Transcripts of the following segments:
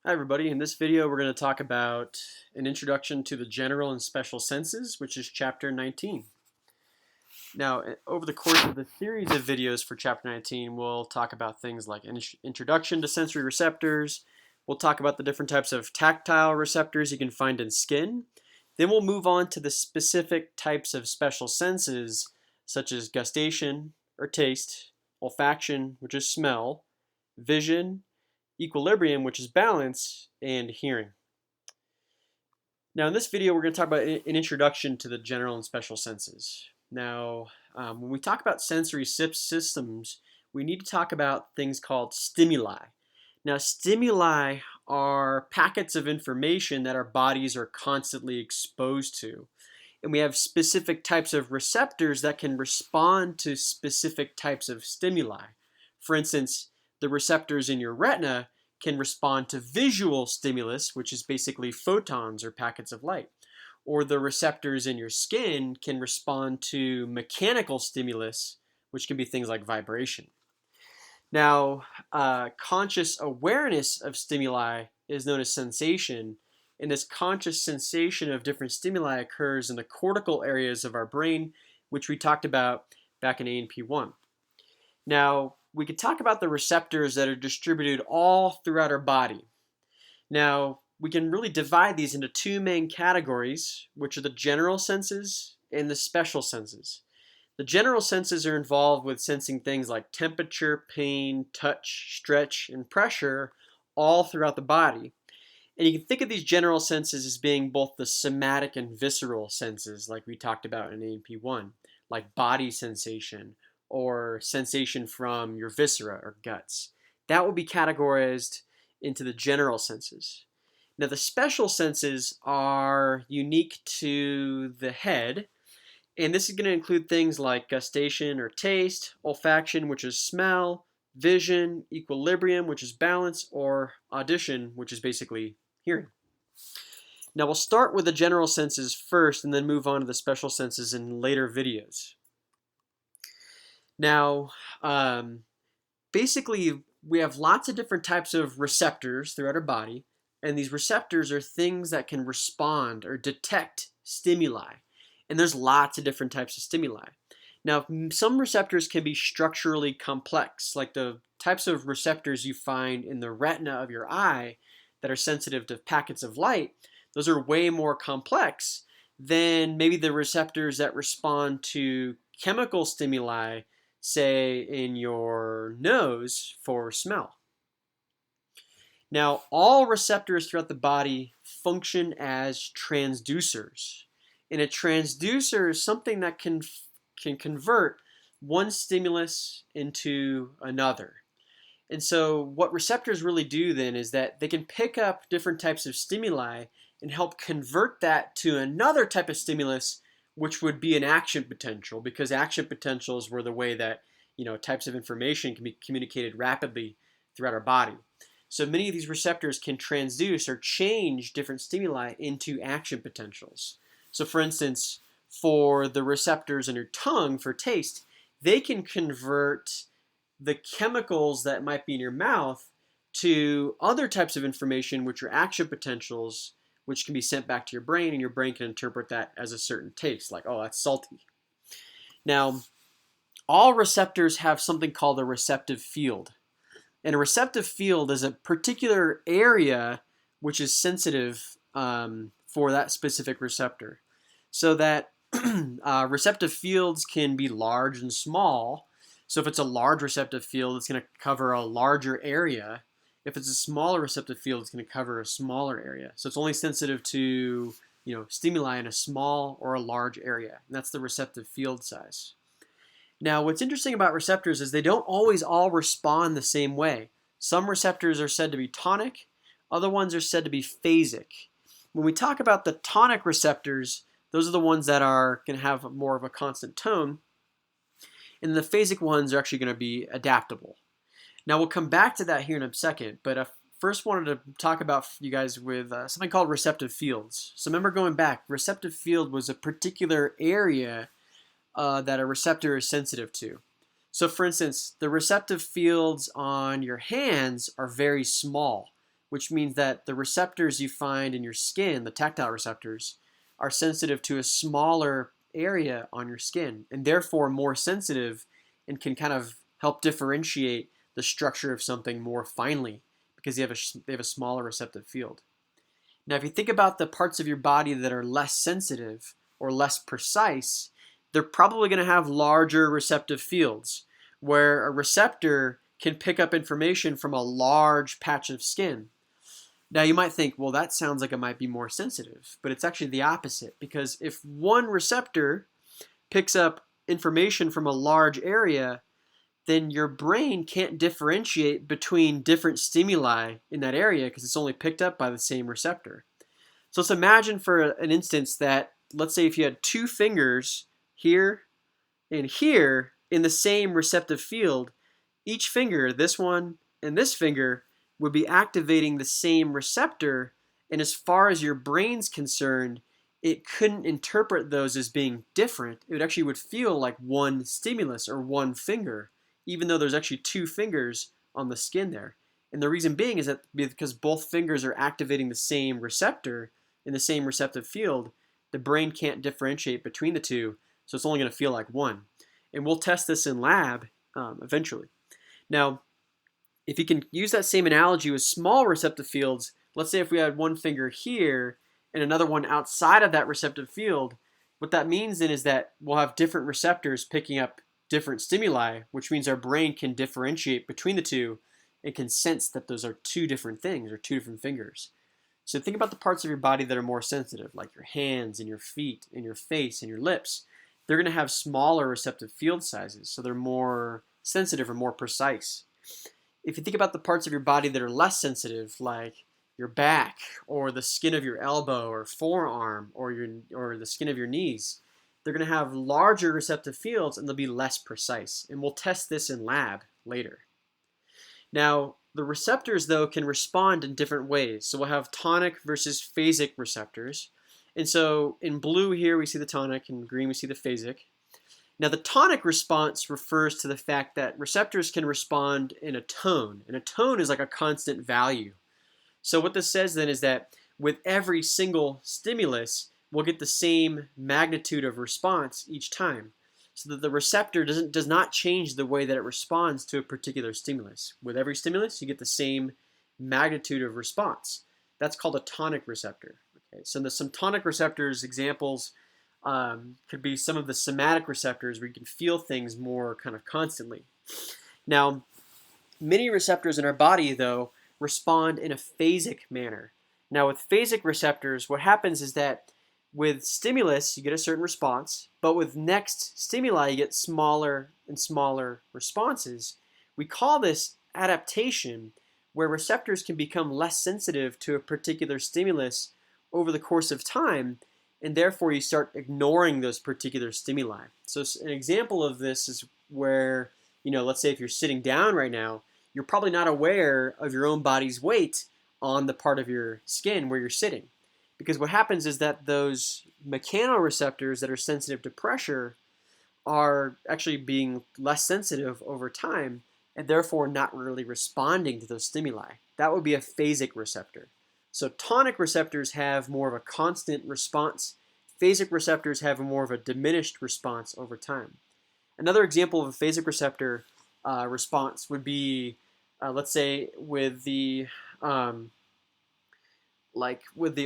Hi everybody, in this video we're going to talk about an introduction to the general and special senses, which is chapter 19. Now, over the course of the series of videos for chapter 19, we'll talk about things like introduction to sensory receptors. We'll talk about the different types of tactile receptors you can find in skin. Then we'll move on to the specific types of special senses, such as gustation or taste, olfaction, which is smell, vision, equilibrium, which is balance, and hearing. Now in this video we're going to talk about an introduction to the general and special senses. Now when we talk about sensory systems, we need to talk about things called stimuli. Now stimuli are packets of information that our bodies are constantly exposed to. And we have specific types of receptors that can respond to specific types of stimuli. For instance, the receptors in your retina can respond to visual stimulus, which is basically photons or packets of light. Or the receptors in your skin can respond to mechanical stimulus, which can be things like vibration. Now, conscious awareness of stimuli is known as sensation, and this conscious sensation of different stimuli occurs in the cortical areas of our brain, which we talked about back in A&P1. Now, we could talk about the receptors that are distributed all throughout our body. Now, we can really divide these into two main categories, which are the general senses and the special senses. The general senses are involved with sensing things like temperature, pain, touch, stretch, and pressure all throughout the body. And you can think of these general senses as being both the somatic and visceral senses, like we talked about in A&P1, like body sensation, or sensation from your viscera or guts. That will be categorized into the general senses. Now the special senses are unique to the head, and this is going to include things like gustation or taste, olfaction, which is smell, vision, equilibrium, which is balance, or audition, which is basically hearing. Now we'll start with the general senses first and then move on to the special senses in later videos. Now, basically, we have lots of different types of receptors throughout our body, and these receptors are things that can respond or detect stimuli. And there's lots of different types of stimuli. Now, some receptors can be structurally complex, like the types of receptors you find in the retina of your eye that are sensitive to packets of light. Those are way more complex than maybe the receptors that respond to chemical stimuli, say in your nose for smell. Now, all receptors throughout the body function as transducers. And a transducer is something that can convert one stimulus into another. And so what receptors really do then is that they can pick up different types of stimuli and help convert that to another type of stimulus, which would be an action potential, because action potentials were the way that types of information can be communicated rapidly throughout our body. So many of these receptors can transduce or change different stimuli into action potentials. So for instance, for the receptors in your tongue for taste, they can convert the chemicals that might be in your mouth to other types of information, which are action potentials, which can be sent back to your brain, and your brain can interpret that as a certain taste, like, oh, that's salty. Now, all receptors have something called a receptive field. And a receptive field is a particular area which is sensitive for that specific receptor. So that receptive fields can be large and small. So if it's a large receptive field, it's going to cover a larger area. If it's a smaller receptive field, it's going to cover a smaller area. So it's only sensitive to stimuli in a small or a large area. And that's the receptive field size. Now, what's interesting about receptors is they don't always all respond the same way. Some receptors are said to be tonic, other ones are said to be phasic. When we talk about the tonic receptors, those are the ones that are going to have more of a constant tone, and the phasic ones are actually going to be adaptable. Now, we'll come back to that here in a second, but I first wanted to talk about you guys with something called receptive fields. So remember, going back, receptive field was a particular area that a receptor is sensitive to. So for instance, the receptive fields on your hands are very small. which means that the receptors you find in your skin, the tactile receptors, are sensitive to a smaller area on your skin and therefore more sensitive and can kind of help differentiate the structure of something more finely because they have a smaller receptive field. Now, if you think about the parts of your body that are less sensitive or less precise, they're probably going to have larger receptive fields where a receptor can pick up information from a large patch of skin. Now, you might think, well, that sounds like it might be more sensitive, but it's actually the opposite, because if one receptor picks up information from a large area, then your brain can't differentiate between different stimuli in that area because it's only picked up by the same receptor. So let's imagine for an instance that, let's say if you had two fingers here and here in the same receptive field, each finger, this one and this finger, would be activating the same receptor, and as far as your brain's concerned, it couldn't interpret those as being different. It actually would feel like one stimulus or one finger, even though there's actually two fingers on the skin there. And the reason being is that because both fingers are activating the same receptor in the same receptive field, the brain can't differentiate between the two, so it's only going to feel like one. And we'll test this in lab eventually. Now, if you can use that same analogy with small receptive fields, let's say if we had one finger here and another one outside of that receptive field, what that means then is that we'll have different receptors picking up different stimuli, which means our brain can differentiate between the two and can sense that those are two different things or two different fingers. So think about the parts of your body that are more sensitive, like your hands and your feet and your face and your lips. They're going to have smaller receptive field sizes, so they're more sensitive or more precise. If you think about the parts of your body that are less sensitive, like your back or the skin of your elbow or forearm or the skin of your knees, they're going to have larger receptive fields and they'll be less precise. And we'll test this in lab later. Now, the receptors, though, can respond in different ways. So we'll have tonic versus phasic receptors. And so in blue here we see the tonic, and in green we see the phasic. Now, the tonic response refers to the fact that receptors can respond in a tone, and a tone is like a constant value. So what this says then is that with every single stimulus, we'll get the same magnitude of response each time, so that the receptor does not change the way that it responds to a particular stimulus. With every stimulus, you get the same magnitude of response. That's called a tonic receptor. Okay, so there's some tonic receptors examples. Could be some of the somatic receptors where you can feel things more kind of constantly. Now, many receptors in our body, though, respond in a phasic manner. Now, with phasic receptors, what happens is that with stimulus, you get a certain response, but with next stimuli, you get smaller and smaller responses. We call this adaptation, where receptors can become less sensitive to a particular stimulus over the course of time, and therefore you start ignoring those particular stimuli. So an example of this is where, let's say if you're sitting down right now, you're probably not aware of your own body's weight on the part of your skin where you're sitting. Because what happens is that those mechanoreceptors that are sensitive to pressure are actually being less sensitive over time and therefore not really responding to those stimuli. That would be a phasic receptor. So tonic receptors have more of a constant response. Phasic receptors have more of a diminished response over time. Another example of a phasic receptor response would be, let's say, with the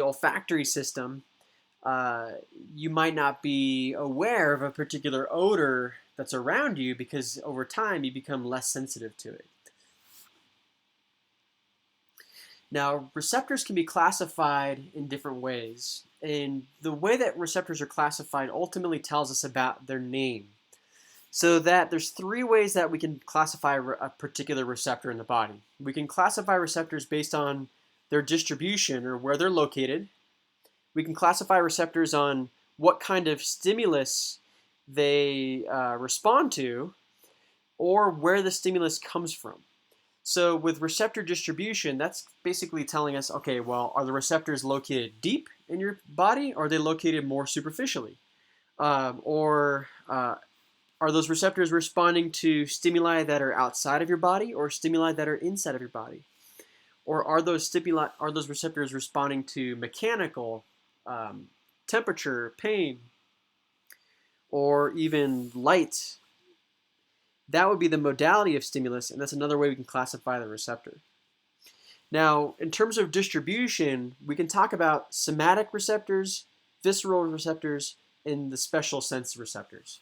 olfactory system, you might not be aware of a particular odor that's around you because over time you become less sensitive to it. Now, receptors can be classified in different ways, and the way that receptors are classified ultimately tells us about their name. So that there's three ways that we can classify a particular receptor in the body. We can classify receptors based on their distribution or where they're located. We can classify receptors on what kind of stimulus they respond to, or where the stimulus comes from. So with receptor distribution, that's basically telling us, okay, well, are the receptors located deep in your body, or are they located more superficially? Or are those receptors responding to stimuli that are outside of your body or stimuli that are inside of your body? Or are those receptors responding to mechanical, temperature, pain, or even light? That would be the modality of stimulus, and that's another way we can classify the receptor. Now, in terms of distribution, we can talk about somatic receptors, visceral receptors, and the special sense receptors.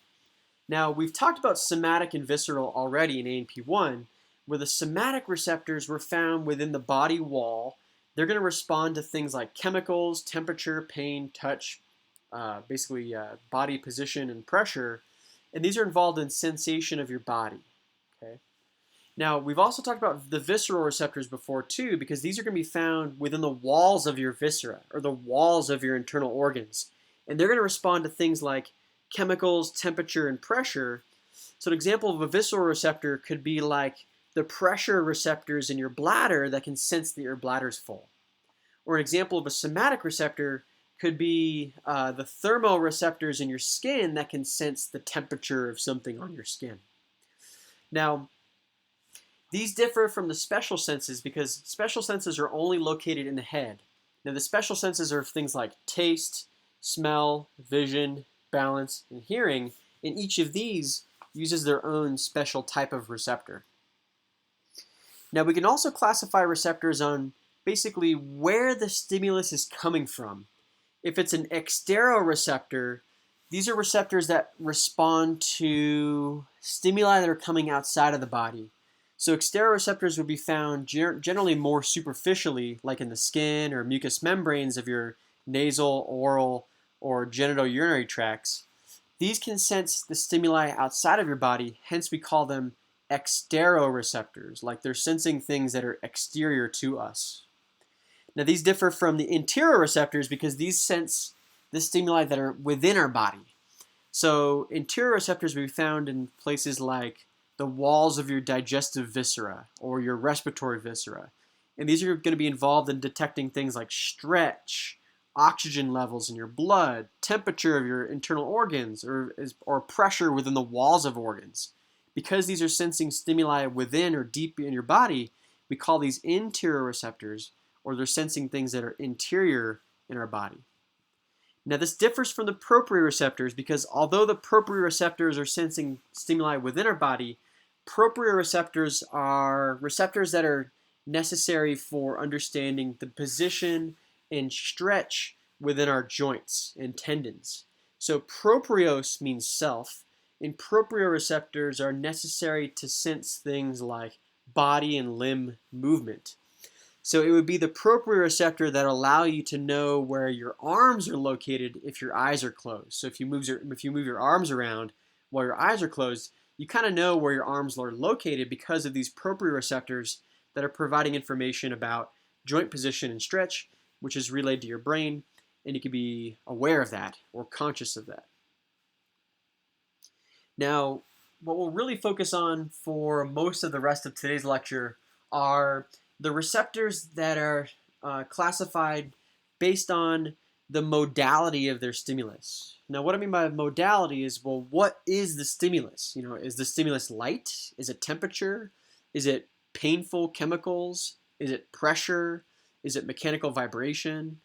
Now, we've talked about somatic and visceral already in A&P1, where the somatic receptors were found within the body wall. They're going to respond to things like chemicals, temperature, pain, touch, basically body position and pressure, and these are involved in sensation of your body. Okay. Now, we've also talked about the visceral receptors before too, because these are going to be found within the walls of your viscera, or the walls of your internal organs. And they're going to respond to things like chemicals, temperature, and pressure. So an example of a visceral receptor could be like the pressure receptors in your bladder that can sense that your bladder's full. Or an example of a somatic receptor could be the thermoreceptors in your skin that can sense the temperature of something on your skin. Now, these differ from the special senses because special senses are only located in the head. Now, the special senses are things like taste, smell, vision, balance, and hearing, and each of these uses their own special type of receptor. Now, we can also classify receptors on basically where the stimulus is coming from. If it's an exteroreceptor, these are receptors that respond to stimuli that are coming outside of the body. So exteroreceptors would be found generally more superficially, like in the skin or mucous membranes of your nasal, oral, or genitourinary tracts. These can sense the stimuli outside of your body, hence we call them exteroreceptors, like they're sensing things that are exterior to us. Now, these differ from the interoreceptors because these sense the stimuli that are within our body. So interoreceptors will be found in places like the walls of your digestive viscera or your respiratory viscera. And these are going to be involved in detecting things like stretch, oxygen levels in your blood, temperature of your internal organs, or pressure within the walls of organs. Because these are sensing stimuli within or deep in your body, we call these interoreceptors, or they're sensing things that are interior in our body. Now, this differs from the proprioceptors because although the proprioceptors are sensing stimuli within our body, proprioceptors are receptors that are necessary for understanding the position and stretch within our joints and tendons. So proprios means self, and proprioceptors are necessary to sense things like body and limb movement. So it would be the proprioceptor that allow you to know where your arms are located if your eyes are closed. So if you move your arms around while your eyes are closed, you kind of know where your arms are located because of these proprioceptors that are providing information about joint position and stretch, which is relayed to your brain, and you can be aware of that or conscious of that. Now, what we'll really focus on for most of the rest of today's lecture are the receptors that are classified based on the modality of their stimulus. Now, what I mean by modality is, well, what is the stimulus? You know, is the stimulus light? Is it temperature? Is it painful chemicals? Is it pressure? Is it mechanical vibration?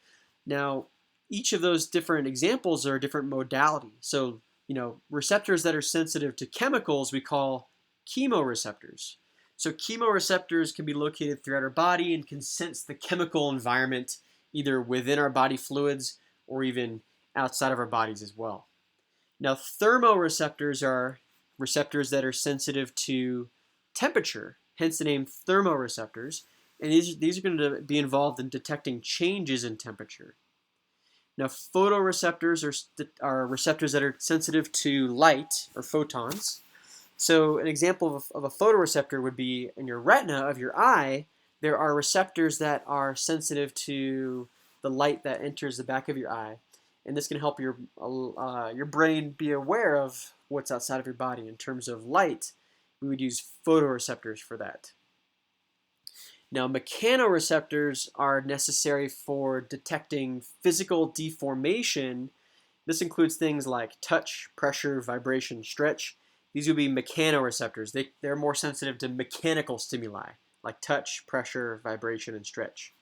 Now, each of those different examples are a different modality. So, you know, receptors that are sensitive to chemicals we call chemoreceptors. So chemoreceptors can be located throughout our body and can sense the chemical environment either within our body fluids or even outside of our bodies as well. Now, thermoreceptors are receptors that are sensitive to temperature, hence the name thermoreceptors, and these are going to be involved in detecting changes in temperature. Now, photoreceptors are receptors that are sensitive to light or photons. So an example of a photoreceptor would be in your retina of your eye. There are receptors that are sensitive to the light that enters the back of your eye, and this can help your brain be aware of what's outside of your body. In terms of light, we would use photoreceptors for that. Now, mechanoreceptors are necessary for detecting physical deformation. This includes things like touch, pressure, vibration, stretch. These would be mechanoreceptors. They're more sensitive to mechanical stimuli, like touch, pressure, vibration, and stretch.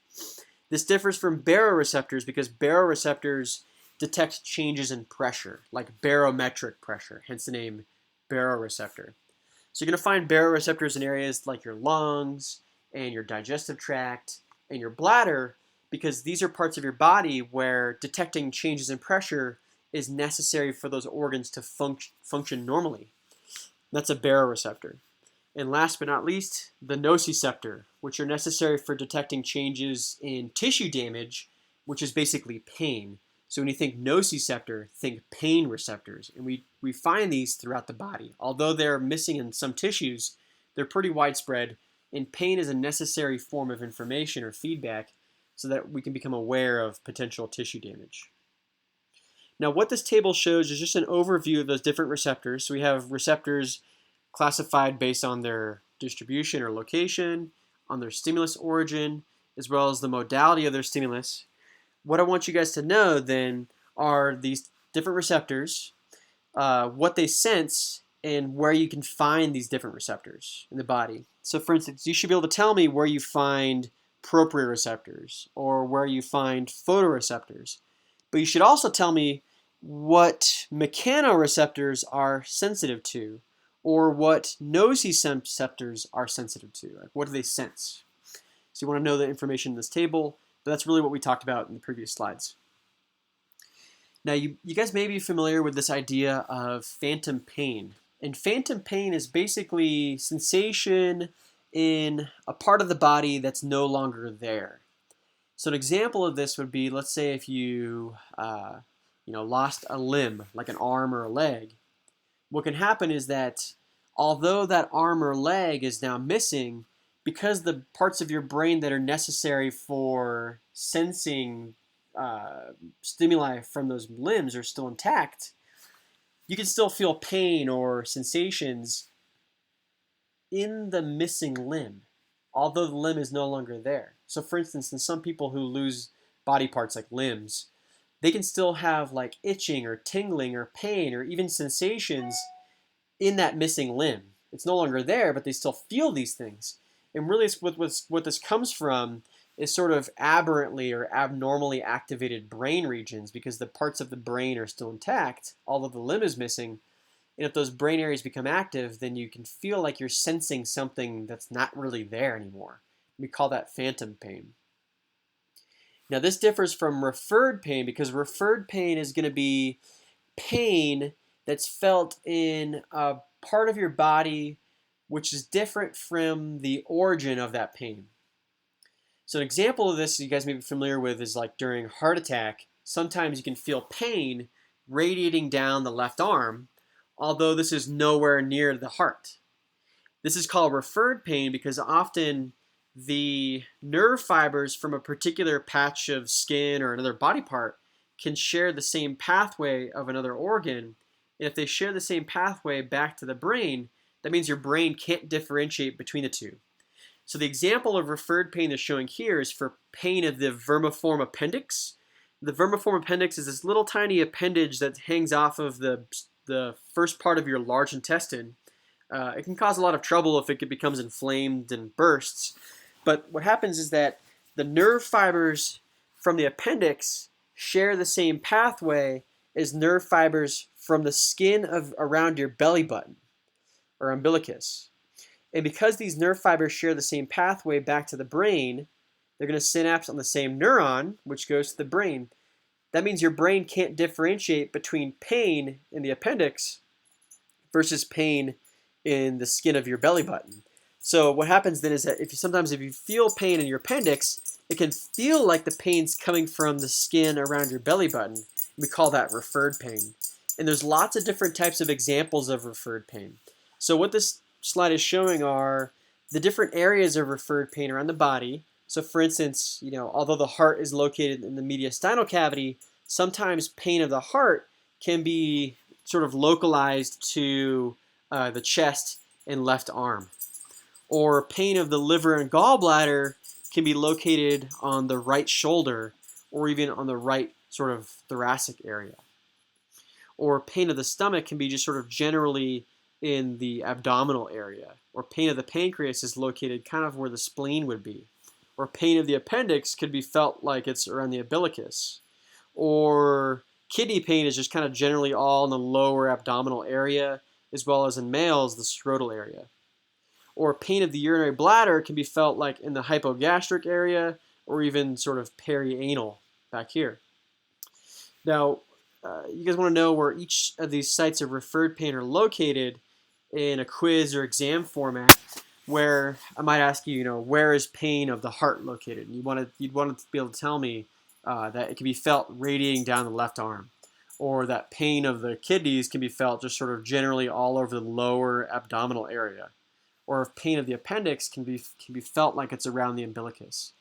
This differs from baroreceptors because baroreceptors detect changes in pressure, like barometric pressure, hence the name baroreceptor. So you're going to find baroreceptors in areas like your lungs and your digestive tract and your bladder because these are parts of your body where detecting changes in pressure is necessary for those organs to function normally. That's a baroreceptor. And last but not least, the nociceptor, which are necessary for detecting changes in tissue damage, which is basically pain. So when you think nociceptor, think pain receptors. And we find these throughout the body. Although they're missing in some tissues, they're pretty widespread, and pain is a necessary form of information or feedback so that we can become aware of potential tissue damage. Now what this table shows is just an overview of those different receptors. So we have receptors classified based on their distribution or location, on their stimulus origin, as well as the modality of their stimulus. What I want you guys to know then are these different receptors, what they sense, and where you can find these different receptors in the body. So for instance, you should be able to tell me where you find proprioceptors or where you find photoreceptors. But you should also tell me what mechanoreceptors are sensitive to, or what nociceptors are sensitive to. Like, what do they sense? So you want to know the information in this table, but that's really what we talked about in the previous slides. Now, you guys may be familiar with this idea of phantom pain. And phantom pain is basically sensation in a part of the body that's no longer there. So an example of this would be, let's say if you lost a limb, like an arm or a leg. What can happen is that although that arm or leg is now missing, because the parts of your brain that are necessary for sensing stimuli from those limbs are still intact, you can still feel pain or sensations in the missing limb, although the limb is no longer there. So for instance, in some people who lose body parts like limbs, they can still have like itching or tingling or pain or even sensations in that missing limb. It's no longer there, but they still feel these things. And really what this comes from is sort of aberrantly or abnormally activated brain regions because the parts of the brain are still intact, although the limb is missing. And if those brain areas become active, then you can feel like you're sensing something that's not really there anymore. We call that phantom pain. Now this differs from referred pain because referred pain is going to be pain that's felt in a part of your body which is different from the origin of that pain. So an example of this you guys may be familiar with is like during a heart attack, sometimes you can feel pain radiating down the left arm, although this is nowhere near the heart. This is called referred pain because often the nerve fibers from a particular patch of skin or another body part can share the same pathway of another organ. And if they share the same pathway back to the brain, that means your brain can't differentiate between the two. So the example of referred pain that's showing here is for pain of the vermiform appendix. The vermiform appendix is this little tiny appendage that hangs off of the first part of your large intestine. It can cause a lot of trouble if it becomes inflamed and bursts. But what happens is that the nerve fibers from the appendix share the same pathway as nerve fibers from the skin around your belly button or umbilicus. And because these nerve fibers share the same pathway back to the brain, they're going to synapse on the same neuron, which goes to the brain. That means your brain can't differentiate between pain in the appendix versus pain in the skin of your belly button. So what happens then is that sometimes if you feel pain in your appendix, it can feel like the pain's coming from the skin around your belly button. We call that referred pain. And there's lots of different types of examples of referred pain. So what this slide is showing are the different areas of referred pain around the body. So for instance, although the heart is located in the mediastinal cavity, sometimes pain of the heart can be sort of localized to the chest and left arm. Or pain of the liver and gallbladder can be located on the right shoulder or even on the right sort of thoracic area. Or pain of the stomach can be just sort of generally in the abdominal area, or pain of the pancreas is located kind of where the spleen would be, or pain of the appendix could be felt like it's around the umbilicus, or kidney pain is just kind of generally all in the lower abdominal area, as well as in males, the scrotal area. Or pain of the urinary bladder can be felt like in the hypogastric area, or even sort of perianal back here. Now, you guys want to know where each of these sites of referred pain are located in a quiz or exam format, where I might ask you, where is pain of the heart located? And you'd want to be able to tell me that it can be felt radiating down the left arm, or that pain of the kidneys can be felt just sort of generally all over the lower abdominal area, or if pain of the appendix can be felt like it's around the umbilicus.